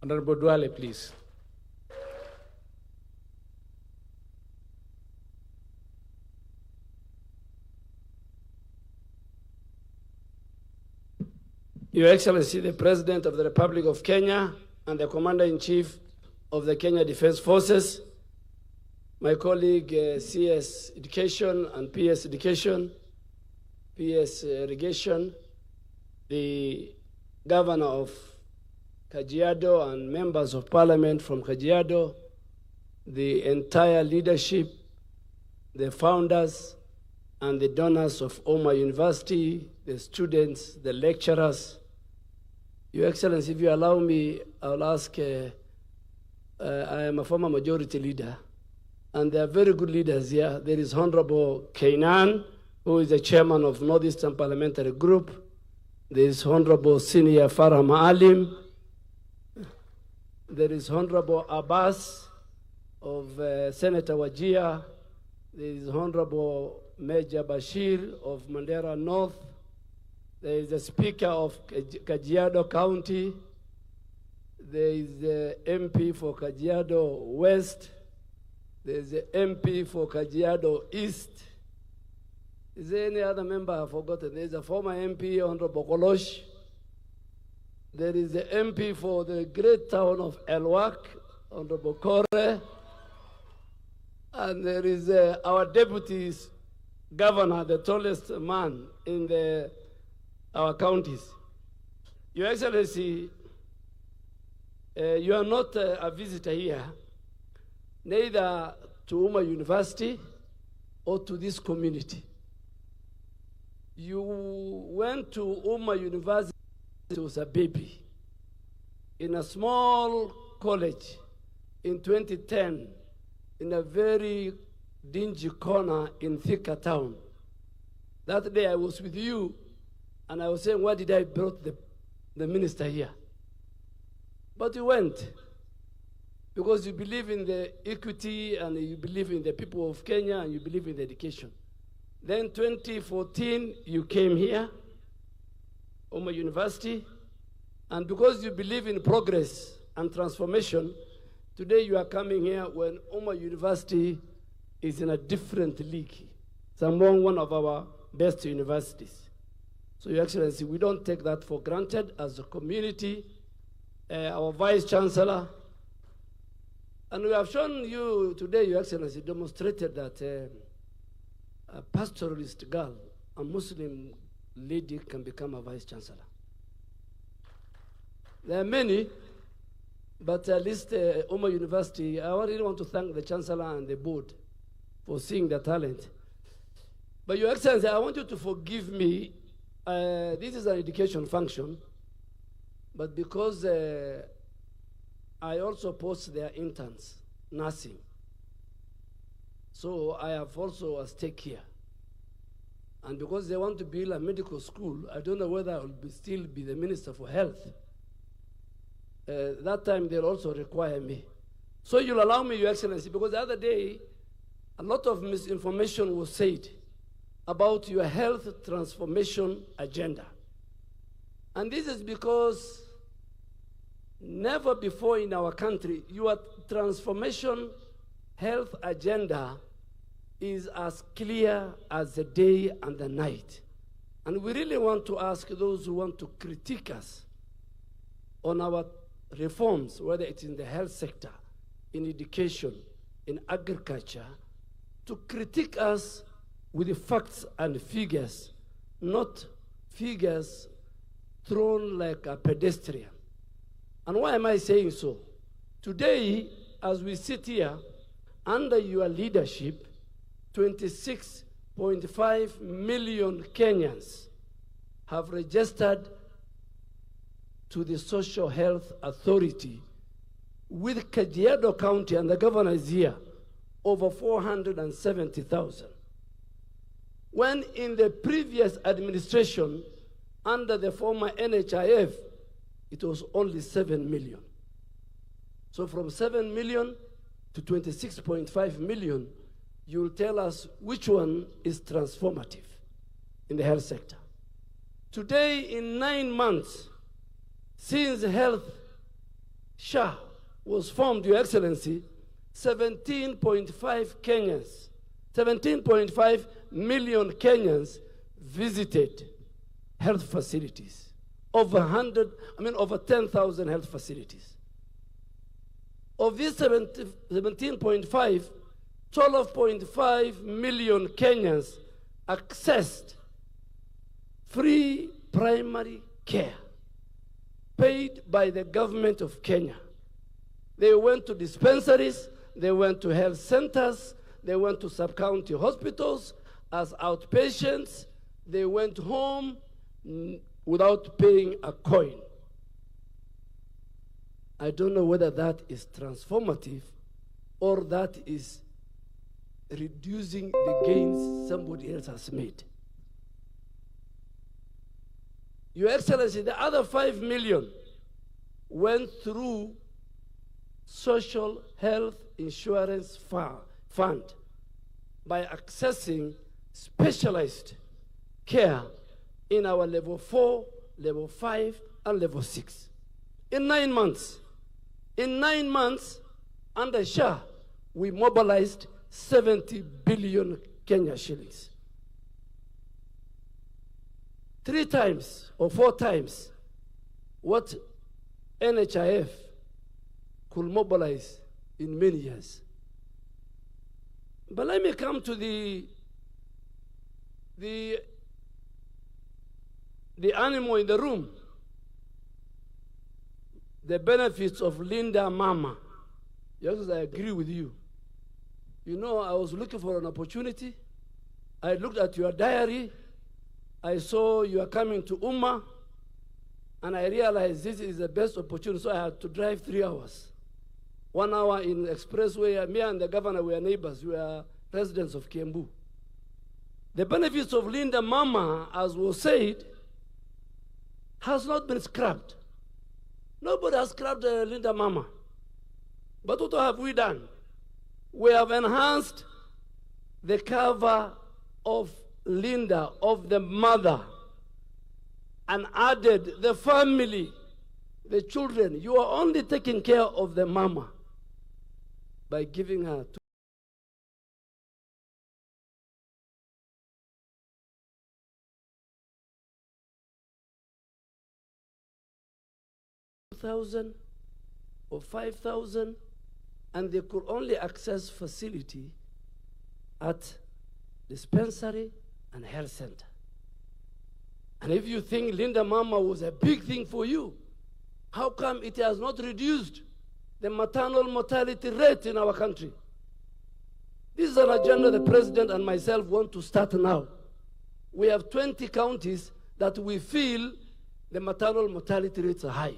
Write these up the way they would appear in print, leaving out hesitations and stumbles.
Honorable Duale, please. Your Excellency, the President of the Republic of Kenya and the Commander-in-Chief of the Kenya Defense Forces, my colleague CS Education and PS Education, PS Irrigation, the Governor of Kajiado and members of Parliament from Kajiado, the entire leadership, the founders and the donors of Umma University, the students, the lecturers. Your Excellency, if you allow me, I'll ask, I am a former majority leader, and there are very good leaders here. There is Honorable Kainan, who is the chairman of Northeastern Parliamentary Group. There is Honorable Senior Farah Maalim. There is Honorable Abbas of Senator Wajir. There is Honorable Major Bashir of Mandera North. There is the Speaker of Kajiado County. There is the MP for Kajiado West. There is the MP for Kajiado East. Is there any other member I've forgotten? There is a former MP, Honorable Kolosh. There is the MP for the great town of Elwak, Honorable Kore. And there is our deputy governor, the tallest man in our counties. Your Excellency, you are not a visitor here, neither to Umma University or to this community. You went to Umma University as a baby in a small college in 2010 in a very dingy corner in Thika town. That day I was with you and I was saying, why did I brought the minister here? But you went because you believe in the equity and you believe in the people of Kenya and you believe in the education. Then 2014, you came here, Umma University, and because you believe in progress and transformation, today you are coming here when Umma University is in a different league. It's among one of our best universities. So, Your Excellency, we don't take that for granted as a community. Our Vice Chancellor, and we have shown you today, Your Excellency, demonstrated that a pastoralist girl, a Muslim lady, can become a Vice Chancellor. There are many, but at least Umma University, I really want to thank the Chancellor and the board for seeing the talent. But Your Excellency, I want you to forgive me. This is an education function, but because I also post their interns, nursing. So I have also a stake here. And because they want to build a medical school, I don't know whether I will still be the Minister for Health. That time they'll also require me. So you'll allow me, Your Excellency, because the other day, a lot of misinformation was said about your health transformation agenda. And this is because never before in our country, your transformation health agenda is as clear as the day and the night. And we really want to ask those who want to critique us on our reforms, whether it's in the health sector, in education, in agriculture, to critique us with the facts and figures, not figures thrown like a pedestrian. And why am I saying so? Today, as we sit here, under your leadership, 26.5 million Kenyans have registered to the Social Health Authority with Kajiado County, and the governor is here, over 470,000. When in the previous administration, under the former NHIF, it was only 7 million. So from 7 million to 26.5 million, you will tell us which one is transformative in the health sector. Today, in 9 months, since health SHA was formed, Your Excellency, 17.5 Kenyans, 17.5 million Kenyans visited health facilities, over 10,000 health facilities. Of these 17.5, 12.5 million Kenyans accessed free primary care paid by the government of Kenya. They went to dispensaries, they went to health centers, they went to sub-county hospitals as outpatients, they went home without paying a coin. I don't know whether that is transformative or that is reducing the gains somebody else has made. Your Excellency, the other 5 million went through social health insurance fund by accessing specialized care in our level 4, level 5, and level 6. In 9 months, under SHA, we mobilized 70 billion Kenya shillings. 3 times or 4 times what NHIF could mobilize in many years. But let me come to the animal in the room. The benefits of Linda Mama. Yes, I agree with you. You know, I was looking for an opportunity. I looked at your diary. I saw you are coming to Umma, and I realized this is the best opportunity, so I had to drive 3 hours. 1 hour in expressway. Me and the governor were neighbors. We are residents of Kiambu. The benefits of Linda Mama, as was said, has not been scrapped. Nobody has scrapped Linda Mama. But what have we done? We have enhanced the cover of Linda, of the mother, and added the family, the children. You are only taking care of the mama by giving her 2,000 or 5,000, and they could only access facility at dispensary and health center. And if you think Linda Mama was a big thing for you, how come it has not reduced the maternal mortality rate in our country? This is an agenda the president and myself want to start now. We have 20 counties that we feel the maternal mortality rates are high.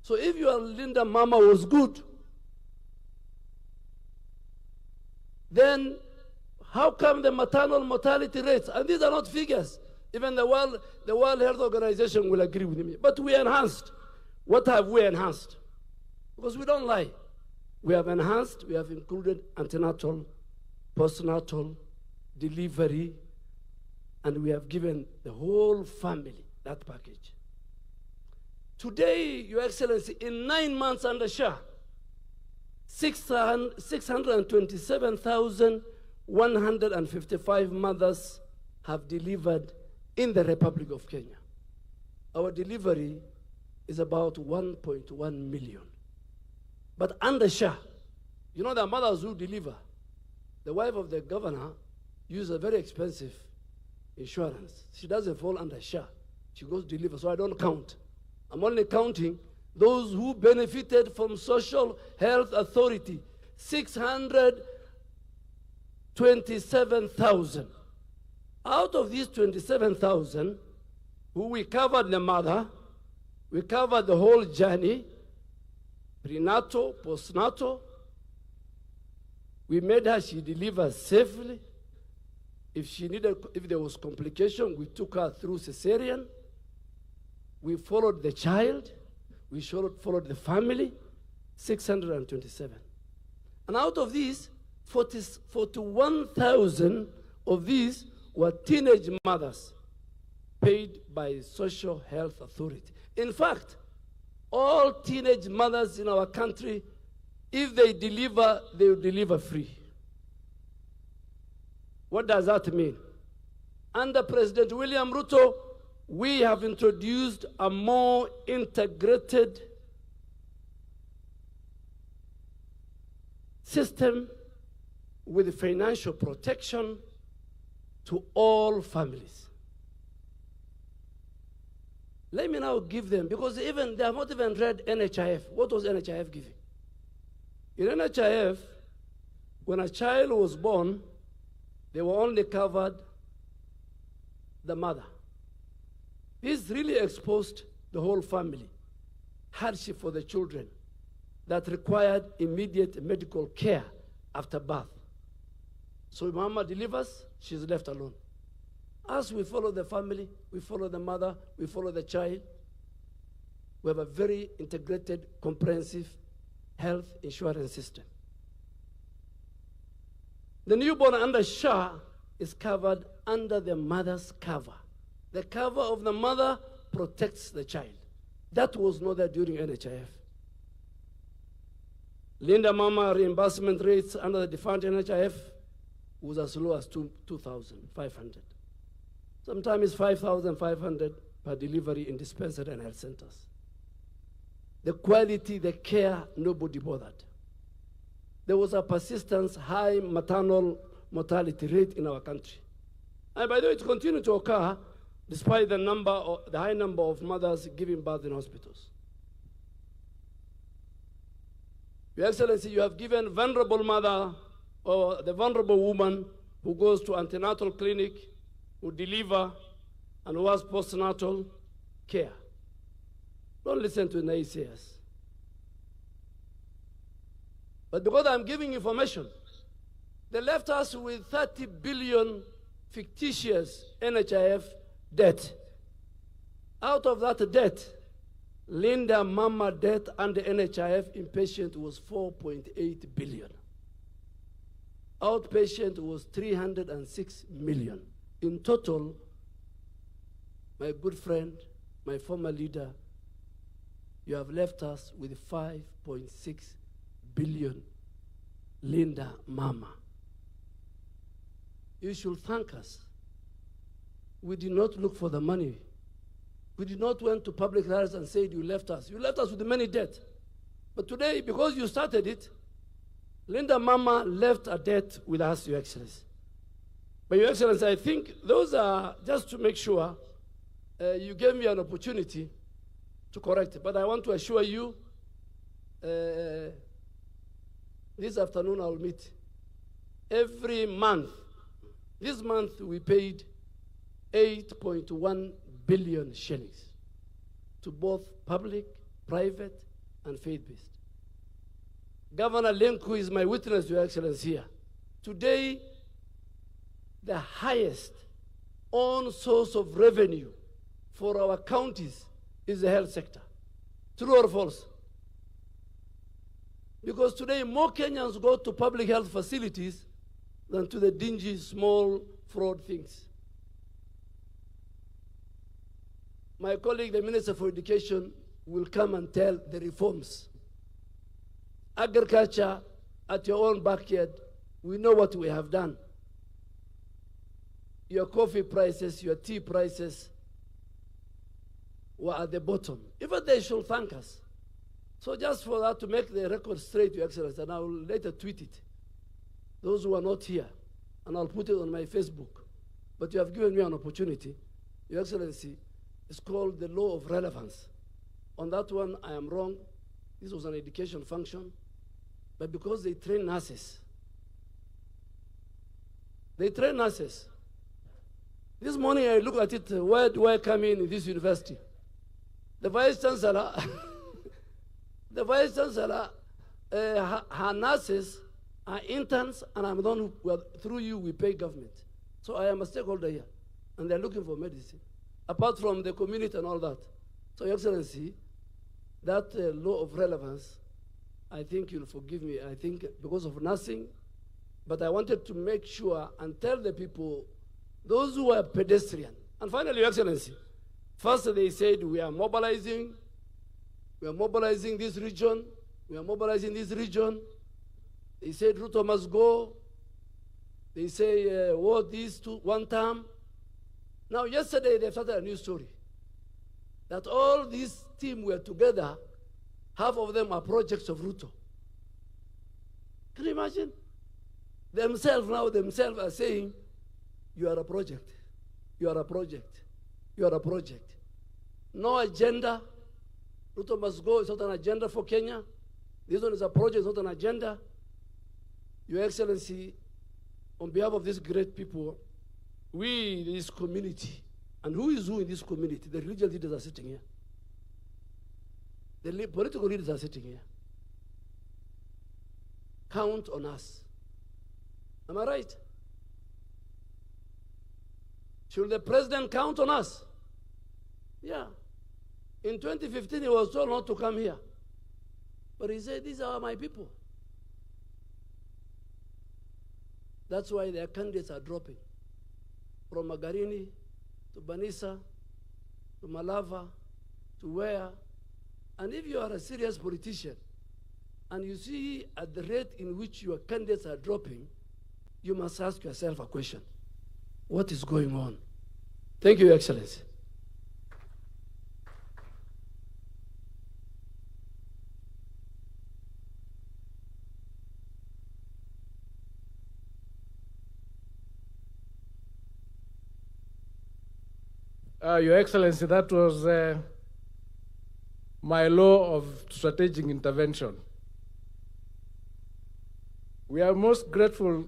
So if your Linda Mama was good, then how come the maternal mortality rates, and these are not figures, even the World Health Organization will agree with me, but we enhanced. What have we enhanced? Because we don't lie. We have enhanced, we have included antenatal, postnatal, delivery, and we have given the whole family that package. Today, Your Excellency, in 9 months under SHA, 627,155 mothers have delivered in the Republic of Kenya. Our delivery is about 1.1 million. But under SHA, you know the mothers who deliver, the wife of the governor uses a very expensive insurance. She doesn't fall under SHA. She goes deliver, so I don't count. I'm only counting those who benefited from Social Health Authority, 627,000. Out of these 27,000, who we covered the mother, we covered the whole journey, prenatal, postnatal. We made her, she delivers safely. If there was complication, we took her through cesarean. We followed the child. We followed the family, 627. And out of these, 41,000 of these were teenage mothers paid by Social Health Authority. In fact, all teenage mothers in our country, if they deliver, they will deliver free. What does that mean? Under President William Ruto, we have introduced a more integrated system with financial protection to all families. Let me now give them, because even they have not even read NHIF. What was NHIF giving? In NHIF, when a child was born, they were only covered the mother. This really exposed the whole family. Hardship for the children that required immediate medical care after birth. So mama delivers, she's left alone. As we follow the family, we follow the mother, we follow the child. We have a very integrated, comprehensive health insurance system. The newborn under SHA is covered under the mother's cover. The cover of the mother protects the child. That was not there during NHIF. Linda Mama reimbursement rates under the defunct NHIF was as low as 2,500. Sometimes it's 5,500 per delivery in dispensary and health centers. The quality, the care, nobody bothered. There was a persistent high maternal mortality rate in our country. And by the way, it continued to occur despite the high number of mothers giving birth in hospitals. Your Excellency, you have given vulnerable mother or the vulnerable woman who goes to antenatal clinic, who deliver, and who has postnatal care. Don't listen to naysayers. But because I'm giving information, they left us with 30 billion fictitious NHIF debt. Out of that debt, Linda Mama debt under NHIF inpatient was 4.8 billion. Outpatient was 306 million. In total, my good friend, my former leader, you have left us with 5.6 billion Linda Mama. You should thank us. We did not look for the money. We did not went to public liars and say you left us. You left us with many debt. But today, because you started it, Linda Mama left a debt with us, Your Excellency. But Your Excellency, I think those are just to make sure you gave me an opportunity to correct it. But I want to assure you, this afternoon I'll meet. Every month, this month we paid 8.1 billion shillings to both public, private, and faith-based. Governor Lenku is my witness, Your Excellency, here. Today, the highest own source of revenue for our counties is the health sector. True or false? Because today, more Kenyans go to public health facilities than to the dingy, small fraud things. My colleague, the Minister for Education, will come and tell the reforms. Agriculture at your own backyard, we know what we have done. Your coffee prices, your tea prices were at the bottom. Even they should thank us. So just for that, to make the record straight, Your Excellency, and I will later tweet it. Those who are not here, and I'll put it on my Facebook. But you have given me an opportunity. Your Excellency, it's called the law of relevance. On that one, I am wrong. This was an education function. But because they train nurses, This morning I looked at it, where do I come in this university? The Vice Chancellor, her nurses are interns, and I'm the one who, well, through you, we pay government. So I am a stakeholder here, and they're looking for medicine, apart from the community and all that. So, Your Excellency, that law of relevance, I think you'll forgive me, I think because of nursing, but I wanted to make sure and tell the people, those who are pedestrian. And finally, Your Excellency, first they said we are mobilizing We are mobilizing this region. We are mobilizing this region. They said Ruto must go. They say, what these two, one term. Now, yesterday, they started a new story. That all these team were together, half of them are projects of Ruto. Can you imagine? Themselves are saying, you are a project. You are a project. You are a project. No agenda. Ruto must go. It's not an agenda for Kenya. This one is a project, it's not an agenda. Your Excellency, on behalf of these great people, we, this community, and who is who in this community? The religious leaders are sitting here. The political leaders are sitting here. Count on us. Am I right? Should the president count on us? Yeah. In 2015, he was told not to come here. But he said, these are my people. That's why their candidates are dropping. From Magarini to Banisa to Malava to where. And if you are a serious politician and you see at the rate in which your candidates are dropping, you must ask yourself a question. What is going on? Thank you, Your Excellency. Your Excellency, that was my law of strategic intervention. We are most grateful